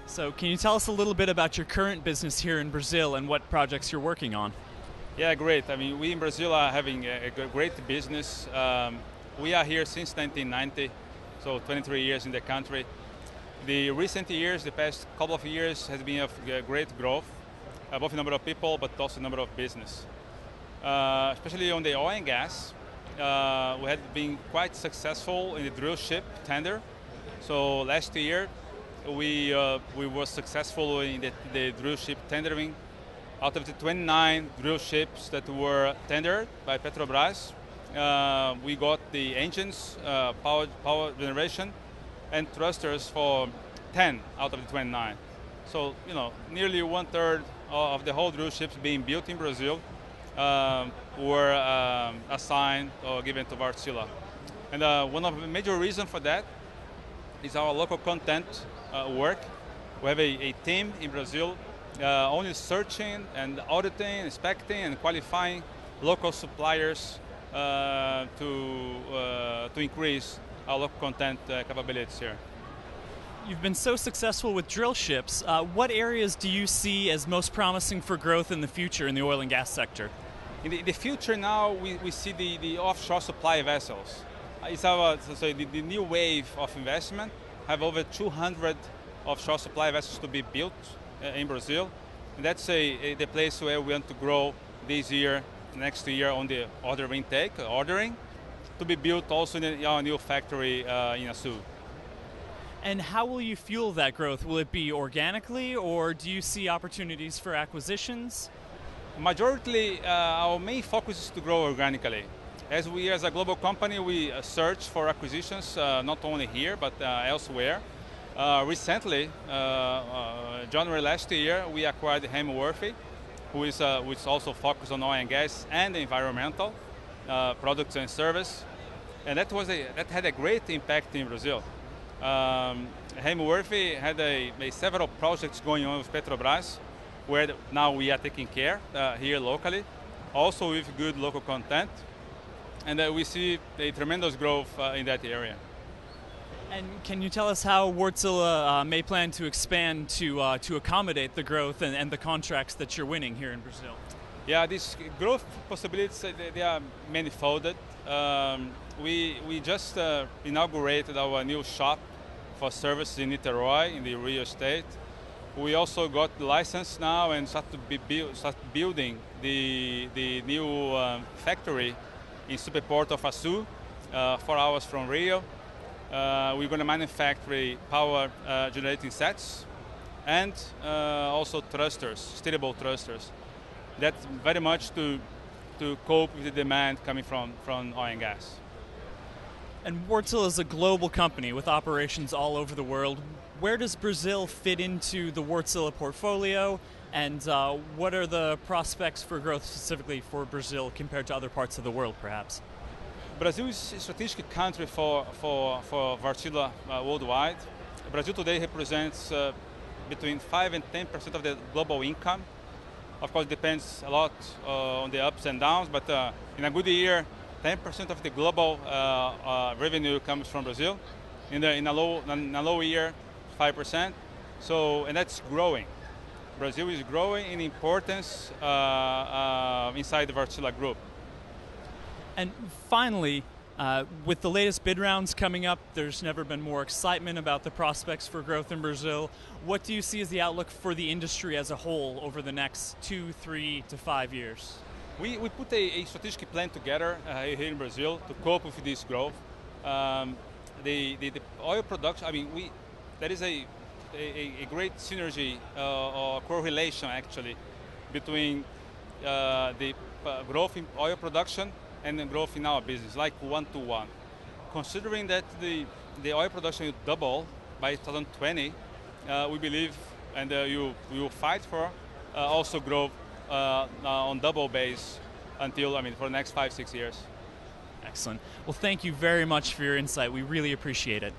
So can you tell us a little bit about your current business here in Brazil and what projects you're working on? Yeah, great. I mean, we in Brazil are having a great business. We are here since 1990, so 23 years in the country. The recent years, the past couple of years, has been of great growth, both in number of people, but also number of business. Especially on the oil and gas, we had been quite successful in the drill ship tender. So last year, we were successful in the drill ship tendering. Out of the 29 drill ships that were tendered by Petrobras, we got the engines, power generation, and thrusters for 10 out of the 29. So, nearly 1/3 of the whole drill ships being built in Brazil were assigned or given to Wärtsilä. And one of the major reasons for that is our local content work. We have a team in Brazil only searching and auditing, inspecting, and qualifying local suppliers to increase our local content capabilities here. You've been so successful with drill ships. What areas do you see as most promising for growth in the future in the oil and gas sector? In the future now, we see the offshore supply vessels. It's the new wave of investment. Have over 200 offshore supply vessels to be built in Brazil. And that's the place where we want to grow this year, next year on the ordering, to be built also in our new factory in Açu. And how will you fuel that growth? Will it be organically, or do you see opportunities for acquisitions? Majority, our main focus is to grow organically. As a global company, we search for acquisitions, not only here, but elsewhere. Recently, January last year, we acquired Hamworthy, which also focused on oil and gas and environmental products and service. And that had a great impact in Brazil. Hamworthy had several projects going on with Petrobras, where now we are taking care here locally, also with good local content. And we see a tremendous growth in that area. And can you tell us how Wärtsilä may plan to expand to accommodate the growth and the contracts that you're winning here in Brazil? Yeah, these growth possibilities, they are manifolded. We just inaugurated our new shop for services in Niterói, in the Rio State. We also got the license now and start building the new factory in Superport of Açu, 4 hours from Rio. We're going to manufacture power generating sets and also thrusters, steerable thrusters. That's very much to cope with the demand coming from oil and gas. And Wärtsilä is a global company with operations all over the world. Where does Brazil fit into the Wärtsilä portfolio, and what are the prospects for growth specifically for Brazil compared to other parts of the world, perhaps? Brazil is a strategic country for Wärtsilä worldwide. Brazil today represents between 5 and 10% of the global income. Of course, it depends a lot on the ups and downs, but in a good year, 10% of the global revenue comes from Brazil. In a low year, 5%. And that's growing. Brazil is growing in importance inside the Wärtsilä group. And finally, with the latest bid rounds coming up, there's never been more excitement about the prospects for growth in Brazil. What do you see as the outlook for the industry as a whole over the next 2, 3 to 5 years? We put a strategic plan together here in Brazil to cope with this growth. The oil production, there is a great synergy or correlation actually between the growth in oil production and the growth in our business, like 1-to-1. Considering that the oil production will double by 2020, we believe, and we will fight for also growth on double base until, for the next 5-6 years. Excellent. Well, thank you very much for your insight. We really appreciate it.